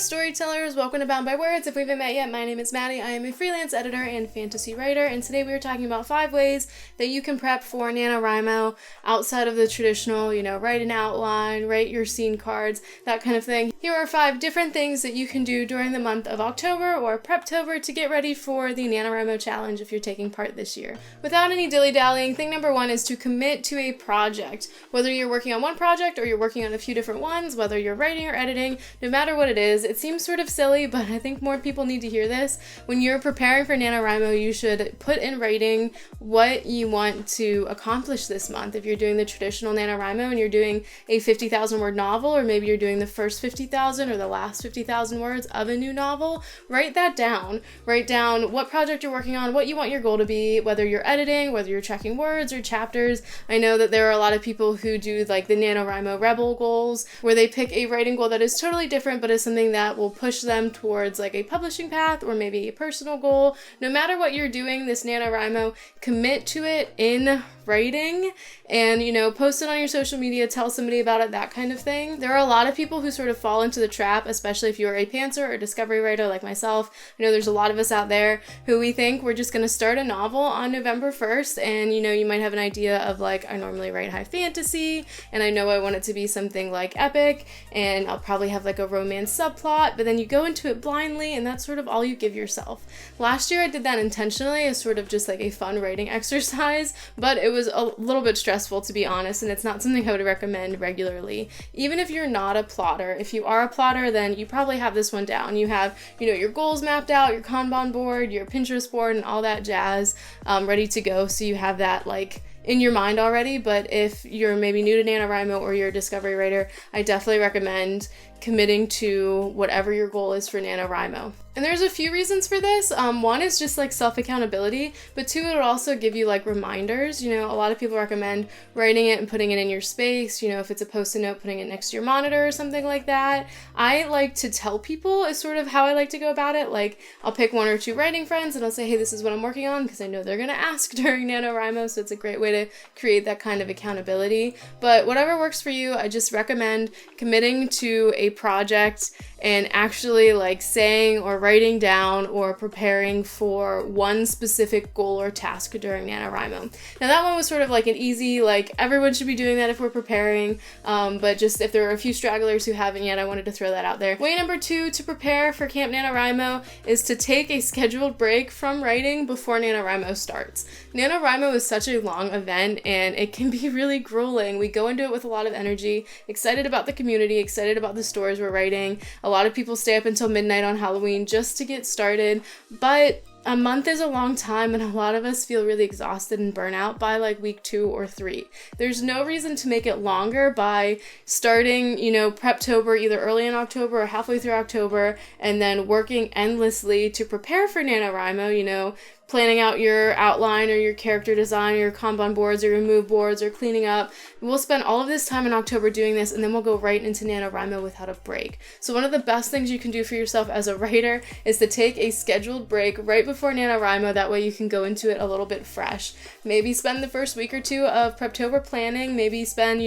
Storytellers, welcome to Bound by Words. If we haven't met yet, my name is Madie. I am a freelance editor and fantasy writer, and today we are talking about 5 ways that you can prep for NaNoWriMo outside of the traditional, write an outline, write your scene cards, that kind of thing. Here are 5 different things that you can do during the month of October or Preptober to get ready for the NaNoWriMo challenge if you're taking part this year. Without any dilly-dallying, thing number 1 is to commit to a project. Whether you're working on one project or you're working on a few different ones, whether you're writing or editing, no matter what it is, it seems sort of silly, but I think more people need to hear this. When you're preparing for NaNoWriMo, you should put in writing what you want to accomplish this month. If you're doing the traditional NaNoWriMo and you're doing a 50,000 word novel, or maybe you're doing the first 50,000 or the last 50,000 words of a new novel, write that down. Write down what project you're working on, what you want your goal to be, whether you're editing, whether you're checking words or chapters. I know that there are a lot of people who do like the NaNoWriMo Rebel goals, where they pick a writing goal that is totally different, but is something that will push them towards like a publishing path or maybe a personal goal. No matter what you're doing this NaNoWriMo, commit to it in writing and, post it on your social media, tell somebody about it, that kind of thing. There are a lot of people who sort of fall into the trap, especially if you're a pantser or discovery writer like myself. I know there's a lot of us out there who we think we're just going to start a novel on November 1st, and you might have an idea of like, I normally write high fantasy and I know I want it to be something like epic and I'll probably have like a romance subplot, but then you go into it blindly and that's sort of all you give yourself. Last year I did that intentionally as sort of just like a fun writing exercise, but it was a little bit stressful, to be honest, and it's not something I would recommend regularly. Even if you're not a plotter, if you are a plotter, then you probably have this one down. You have, your goals mapped out, your Kanban board, your Pinterest board, and all that jazz ready to go, so you have that like in your mind already. But if you're maybe new to NaNoWriMo or you're a discovery writer, I definitely recommend committing to whatever your goal is for NaNoWriMo. And there's a few reasons for this. One is just like self-accountability, but 2, it'll also give you like reminders. A lot of people recommend writing it and putting it in your space. If it's a post-it note, putting it next to your monitor or something like that. I like to tell people is sort of how I like to go about it. Like I'll pick 1 or 2 writing friends and I'll say, hey, this is what I'm working on, because I know they're going to ask during NaNoWriMo, so it's a great way to create that kind of accountability. But whatever works for you, I just recommend committing to a project and actually like saying or writing down or preparing for one specific goal or task during NaNoWriMo. Now that one was sort of like an easy, like everyone should be doing that if we're preparing, but just if there are a few stragglers who haven't yet, I wanted to throw that out there. Way number 2 to prepare for Camp NaNoWriMo is to take a scheduled break from writing before NaNoWriMo starts. NaNoWriMo is such a long event and it can be really grueling. We go into it with a lot of energy, excited about the community, excited about the stories we're writing. A lot of people stay up until midnight on Halloween just to get started, but a month is a long time and a lot of us feel really exhausted and burnt out by like week 2 or 3. There's no reason to make it longer by starting, Preptober either early in October or halfway through October, and then working endlessly to prepare for NaNoWriMo, planning out your outline or your character design or your Kanban boards or your move boards or cleaning up. We'll spend all of this time in October doing this, and then we'll go right into NaNoWriMo without a break. So one of the best things you can do for yourself as a writer is to take a scheduled break right before NaNoWriMo. That way you can go into it a little bit fresh. Maybe spend the first week or 2 of Preptober planning, maybe spend,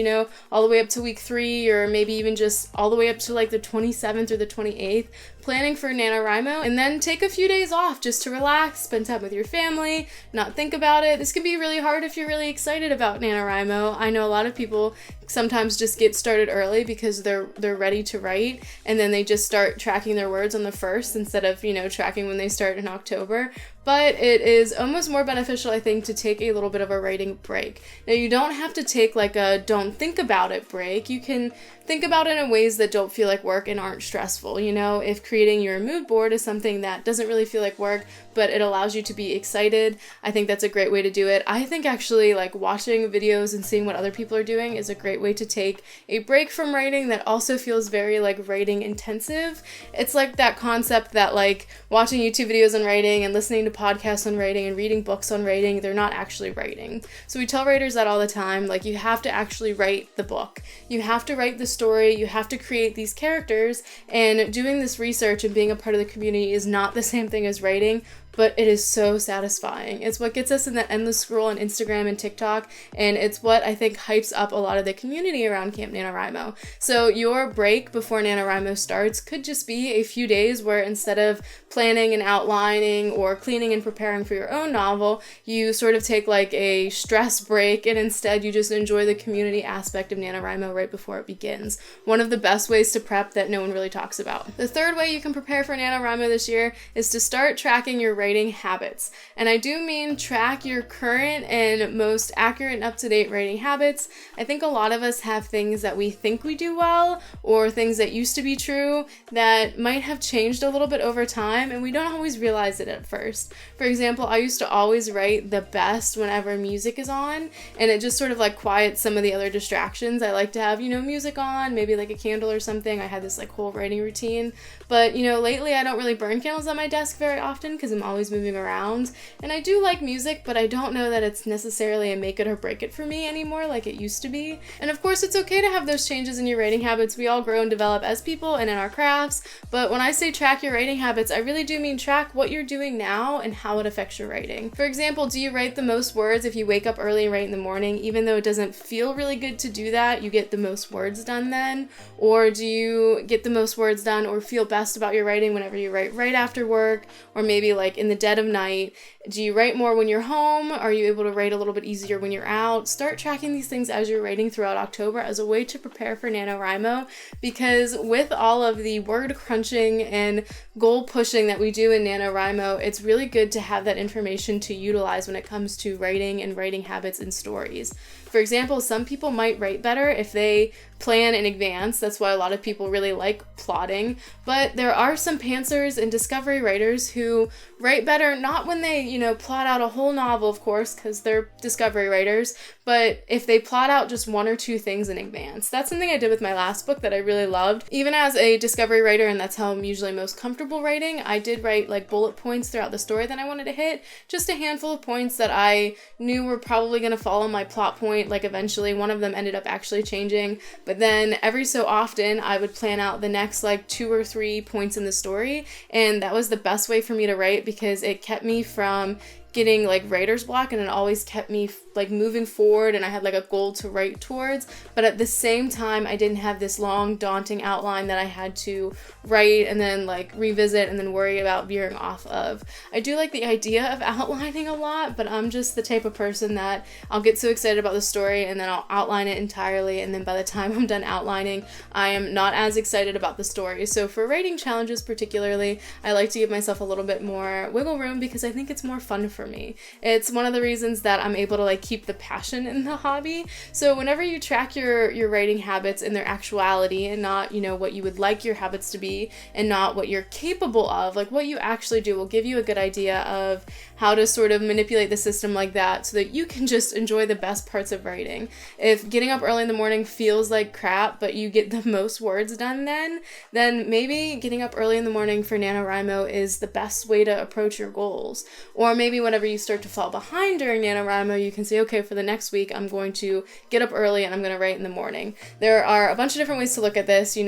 all the way up to week 3, or maybe even just all the way up to like the 27th or the 28th, planning for NaNoWriMo, and then take a few days off just to relax, spend time with your family, not think about it. This can be really hard if you're really excited about NaNoWriMo. I know a lot of people sometimes just get started early because they're ready to write, and then they just start tracking their words on the 1st instead of, tracking when they start in October. But it is almost more beneficial, I think, to take a little bit of a writing break. Now, you don't have to take like a don't think about it break. You can think about it in ways that don't feel like work and aren't stressful. If creating your mood board is something that doesn't really feel like work, but it allows you to be excited, I think that's a great way to do it. I think actually like watching videos and seeing what other people are doing is a great way to take a break from writing that also feels very like writing intensive. It's like that concept that like watching YouTube videos and writing and listening to podcasts on writing and reading books on writing, they're not actually writing. So we tell writers that all the time, like, you have to actually write the book. You have to write the story, you have to create these characters, and doing this research and being a part of the community is not the same thing as writing, but it is so satisfying. It's what gets us in that endless scroll on Instagram and TikTok, and it's what I think hypes up a lot of the community around Camp NaNoWriMo. So your break before NaNoWriMo starts could just be a few days where instead of planning and outlining or cleaning and preparing for your own novel, you sort of take like a stress break and instead you just enjoy the community aspect of NaNoWriMo right before it begins. One of the best ways to prep that no one really talks about. The third way you can prepare for NaNoWriMo this year is to start tracking your writing habits. And I do mean track your current and most accurate and up-to-date writing habits. I think a lot of us have things that we think we do well or things that used to be true that might have changed a little bit over time and we don't always realize it at first. For example, I used to always write the best whenever music is on, and it just sort of like quiets some of the other distractions. I like to have, music on, maybe like a candle or something. I had this like whole writing routine. But, lately I don't really burn candles on my desk very often because I'm always moving around. And I do like music, but I don't know that it's necessarily a make it or break it for me anymore like it used to be. And of course, it's okay to have those changes in your writing habits. We all grow and develop as people and in our crafts. But when I say track your writing habits, I really do mean track what you're doing now and how it affects your writing. For example, do you write the most words if you wake up early and write in the morning? Even though it doesn't feel really good to do that, you get the most words done then? Or do you get the most words done or feel best about your writing whenever you write right after work, or maybe like in the dead of night? Do you write more when you're home? Are you able to write a little bit easier when you're out? Start tracking these things as you're writing throughout October as a way to prepare for NaNoWriMo, because with all of the word crunching and goal pushing that we do in NaNoWriMo, it's really good to have that information to utilize when it comes to writing and writing habits and stories. For example, some people might write better if they plan in advance. That's why a lot of people really like plotting. But there are some pantsers and discovery writers who write better, not when they, plot out a whole novel, of course, because they're discovery writers, but if they plot out just one or two things in advance. That's something I did with my last book that I really loved. Even as a discovery writer, and that's how I'm usually most comfortable writing, I did write like bullet points throughout the story that I wanted to hit, just a handful of points that I knew were probably going to follow my plot point. Like eventually one of them ended up actually changing, but then every so often I would plan out the next like 2 or 3 points in the story, and that was the best way for me to write because it kept me from getting like writer's block, and it always kept me like moving forward, and I had like a goal to write towards, but at the same time I didn't have this long daunting outline that I had to write and then like revisit and then worry about veering off of. I do like the idea of outlining a lot, but I'm just the type of person that I'll get so excited about the story and then I'll outline it entirely, and then by the time I'm done outlining I am not as excited about the story. So for writing challenges particularly, I like to give myself a little bit more wiggle room because I think it's more fun for me. It's one of the reasons that I'm able to like keep the passion in the hobby. So whenever you track your writing habits in their actuality and not, what you would like your habits to be and not what you're capable of, like what you actually do will give you a good idea of how to sort of manipulate the system like that so that you can just enjoy the best parts of writing. If getting up early in the morning feels like crap, but you get the most words done then maybe getting up early in the morning for NaNoWriMo is the best way to approach your goals. Or maybe whenever you start to fall behind during NaNoWriMo, you can say, okay, for the next week, I'm going to get up early and I'm going to write in the morning. There are a bunch of different ways to look at this. Do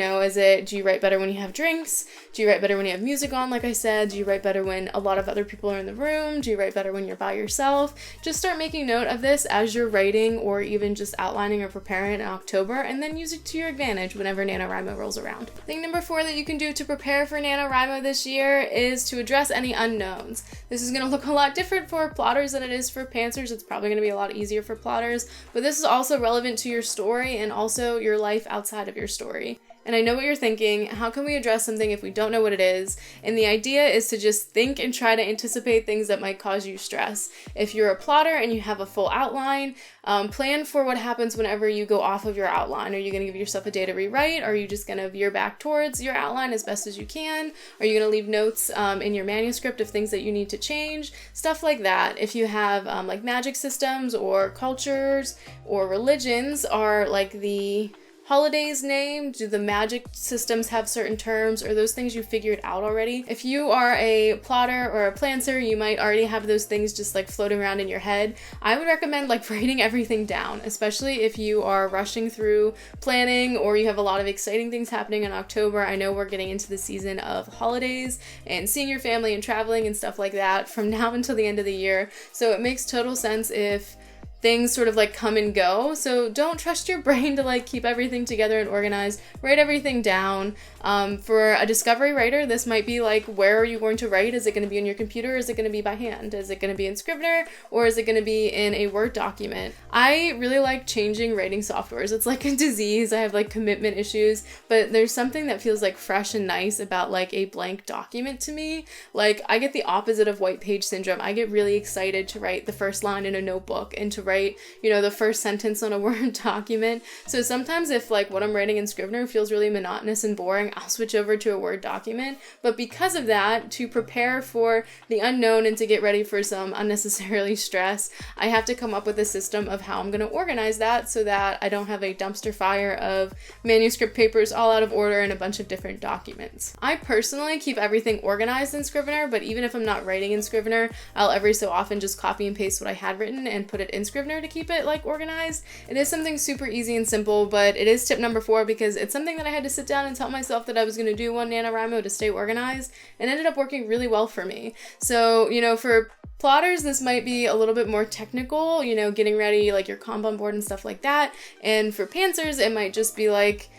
you write better when you have drinks? Do you write better when you have music on, like I said? Do you write better when a lot of other people are in the room? Do you write better when you're by yourself? Just start making note of this as you're writing or even just outlining or preparing in October, and then use it to your advantage whenever NaNoWriMo rolls around. Thing number 4 that you can do to prepare for NaNoWriMo this year is to address any unknowns. This is going to look a lot different for plotters than it is for pantsers. It's probably going to be a lot easier for plotters, but this is also relevant to your story and also your life outside of your story. And I know what you're thinking, how can we address something if we don't know what it is? And the idea is to just think and try to anticipate things that might cause you stress. If you're a plotter and you have a full outline, plan for what happens whenever you go off of your outline. Are you going to give yourself a day to rewrite? Are you just going to veer back towards your outline as best as you can? Are you going to leave notes in your manuscript of things that you need to change? Stuff like that. If you have like magic systems or cultures or religions are like the holidays named? Do the magic systems have certain terms? Or those things you figured out already? If you are a plotter or a planter, you might already have those things just like floating around in your head. I would recommend like writing everything down, especially if you are rushing through planning or you have a lot of exciting things happening in October. I know we're getting into the season of holidays and seeing your family and traveling and stuff like that from now until the end of the year. So it makes total sense if things sort of like come and go. So don't trust your brain to like keep everything together and organized. Write everything down. For a discovery writer, this might be like, where are you going to write? Is it going to be on your computer? Is it going to be by hand? Is it going to be in Scrivener? Or is it going to be in a Word document? I really like changing writing softwares. It's like a disease. I have like commitment issues, but there's something that feels like fresh and nice about like a blank document to me. Like I get the opposite of white page syndrome. I get really excited to write the first line in a notebook and to write, you know, the first sentence on a Word document. So sometimes if like what I'm writing in Scrivener feels really monotonous and boring, I'll switch over to a Word document. But because of that, to prepare for the unknown and to get ready for some unnecessarily stress, I have to come up with a system of how I'm going to organize that so that I don't have a dumpster fire of manuscript papers all out of order and a bunch of different documents. I personally keep everything organized in Scrivener, but even if I'm not writing in Scrivener, I'll every so often just copy and paste what I had written and put it in Scrivener to keep it like organized. It is something super easy and simple, but it is tip number 4 because it's something that I had to sit down and tell myself that I was going to do one NaNoWriMo to stay organized, and ended up working really well for me. So, you know, for plotters, this might be a little bit more technical, you know, getting ready like your Kanban board and stuff like that. And for pantsers, it might just be like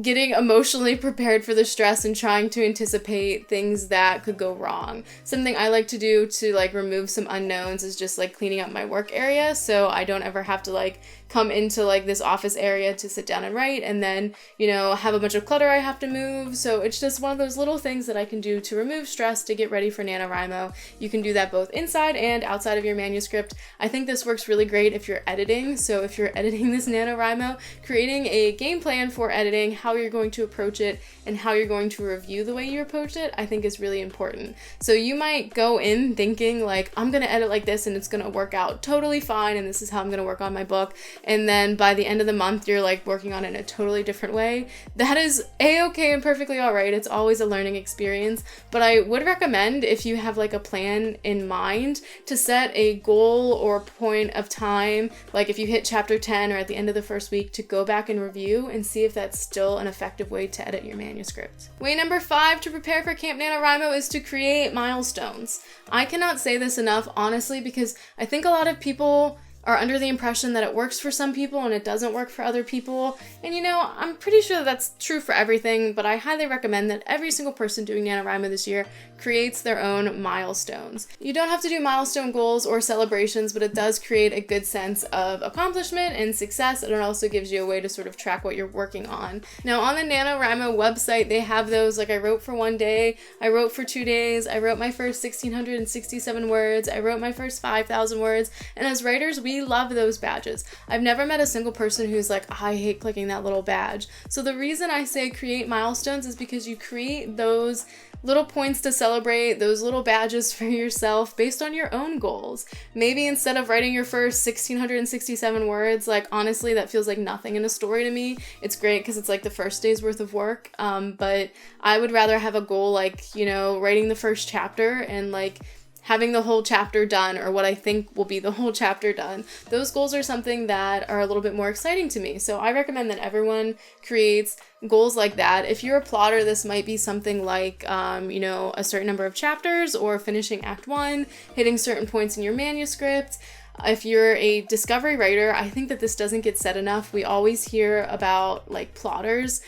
getting emotionally prepared for the stress and trying to anticipate things that could go wrong. Something I like to do to like remove some unknowns is just like cleaning up my work area so I don't ever have to like come into like this office area to sit down and write and then, you know, have a bunch of clutter I have to move. So it's just one of those little things that I can do to remove stress to get ready for NaNoWriMo. You can do that both inside and outside of your manuscript. I think this works really great if you're editing. So if you're editing this NaNoWriMo, creating a game plan for editing, how you're going to approach it and how you're going to review the way you approach it, I think is really important. So you might go in thinking like, I'm going to edit like this and it's going to work out totally fine and this is how I'm going to work on my book. And then by the end of the month, you're like working on it in a totally different way. That is a-okay and perfectly all right. It's always a learning experience, but I would recommend if you have like a plan in mind to set a goal or point of time, like if you hit chapter 10 or at the end of the first week, to go back and review and see if that's still an effective way to edit your manuscript. Way number 5 to prepare for Camp NaNoWriMo is to create milestones. I cannot say this enough, honestly, because I think a lot of people are under the impression that it works for some people and it doesn't work for other people. And you know, I'm pretty sure that's true for everything, but I highly recommend that every single person doing NaNoWriMo this year creates their own milestones. You don't have to do milestone goals or celebrations, but it does create a good sense of accomplishment and success, and it also gives you a way to sort of track what you're working on. Now, on the NaNoWriMo website, they have those, like I wrote for 1 day, I wrote for 2 days, I wrote my first 1,667 words, I wrote my first 5,000 words, and as writers, we love those badges. I've never met a single person who's like, I hate clicking that little badge. So the reason I say create milestones is because you create those little points to celebrate, those little badges for yourself based on your own goals. Maybe instead of writing your first 1,667 words, like honestly, that feels like nothing in a story to me. It's great because it's like the first day's worth of work, but I would rather have a goal like, you know, writing the first chapter and like having the whole chapter done, or what I think will be the whole chapter done. Those goals are something that are a little bit more exciting to me. So I recommend that everyone creates goals like that. If you're a plotter, this might be something like, you know, a certain number of chapters or finishing Act 1, hitting certain points in your manuscript. If you're a discovery writer, I think that this doesn't get said enough. We always hear about like plotters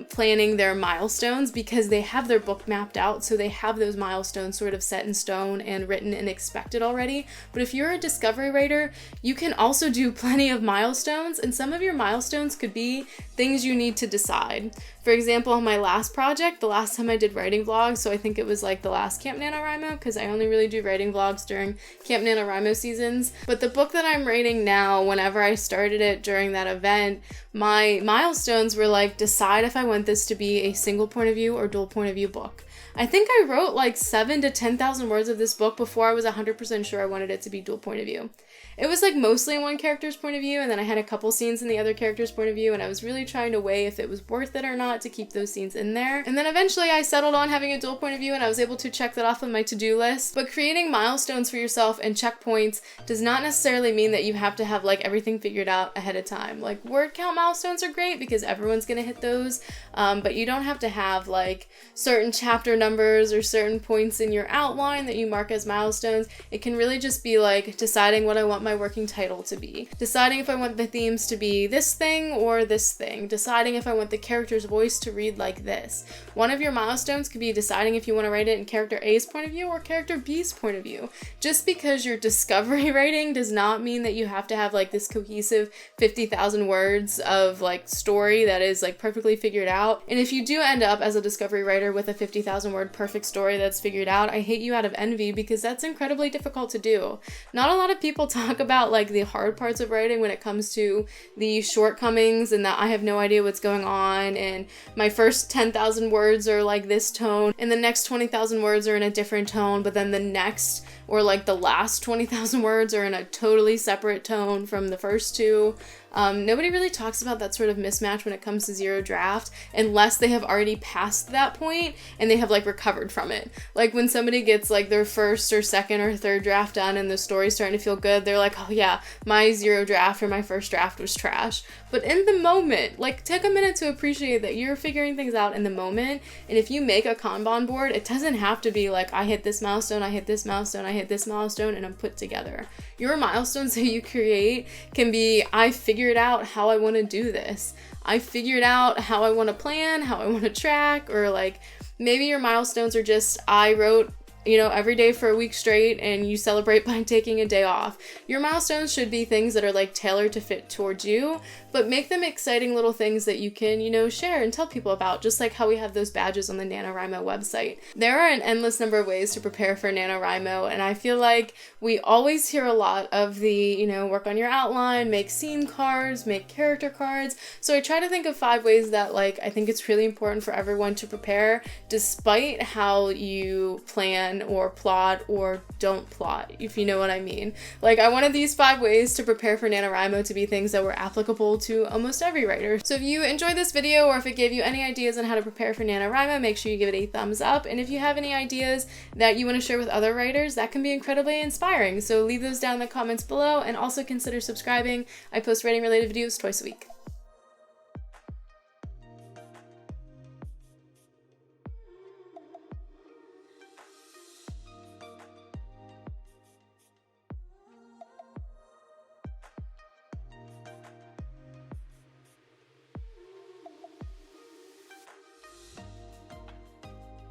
planning their milestones because they have their book mapped out, so they have those milestones sort of set in stone and written and expected already. But if you're a discovery writer, you can also do plenty of milestones, and some of your milestones could be things you need to decide. For example, on my last project, the last time I did writing vlogs, so I think it was like the last Camp NaNoWriMo, because I only really do writing vlogs during Camp NaNoWriMo seasons. But the book that I'm writing now, whenever I started it during that event, my milestones were like decide decide if I want this to be a single point of view or dual point of view book. I think I wrote like 7,000 to 10,000 words of this book before I was 100% sure I wanted it to be dual point of view. It was like mostly in one character's point of view, and then I had a couple scenes in the other character's point of view, and I was really trying to weigh if it was worth it or not to keep those scenes in there. And then eventually I settled on having a dual point of view, and I was able to check that off on my to-do list. But creating milestones for yourself and checkpoints does not necessarily mean that you have to have like everything figured out ahead of time. Like word count milestones are great because everyone's gonna hit those, but you don't have to have like certain chapter numbers or certain points in your outline that you mark as milestones. It can really just be like deciding what I want my working title to be, deciding if I want the themes to be this thing or this thing, deciding if I want the character's voice to read like this. One of your milestones could be deciding if you want to write it in character A's point of view or character B's point of view. Just because you're discovery writing does not mean that you have to have like this cohesive 50,000 words of like story that is like perfectly figured out. And if you do end up as a discovery writer with a 50,000 word perfect story that's figured out, I hate you out of envy because that's incredibly difficult to do. Not a lot of people talk about like the hard parts of writing when it comes to the shortcomings and that I have no idea what's going on and my first 10,000 words are like this tone and the next 20,000 words are in a different tone, but then the next or like the last 20,000 words are in a totally separate tone from the first two. Nobody really talks about that sort of mismatch when it comes to zero draft unless they have already passed that point and they have like recovered from it. Like when somebody gets like their first or second or third draft done and the story's starting to feel good, they're like, oh yeah, my zero draft or my first draft was trash. But in the moment, like take a minute to appreciate that you're figuring things out in the moment. And if you make a Kanban board, it doesn't have to be like I hit this milestone, I hit this milestone, I hit this milestone, and I'm put together. Your milestones that you create can be, I figured out how I want to do this. I figured out how I want to plan, how I want to track, or like maybe your milestones are just I wrote every day for a week straight and you celebrate by taking a day off. Your milestones should be things that are like tailored to fit towards you, but make them exciting little things that you can, share and tell people about, just like how we have those badges on the NaNoWriMo website. There are an endless number of ways to prepare for NaNoWriMo, and I feel like we always hear a lot of the, work on your outline, make scene cards, make character cards. So I try to think of 5 ways that like I think it's really important for everyone to prepare despite how you plan or plot or don't plot, if you know what I mean. Like I wanted these 5 ways to prepare for NaNoWriMo to be things that were applicable to almost every writer. So if you enjoyed this video or if it gave you any ideas on how to prepare for NaNoWriMo, make sure you give it a thumbs up. And if you have any ideas that you want to share with other writers, that can be incredibly inspiring. So leave those down in the comments below and also consider subscribing. I post writing related videos twice a week.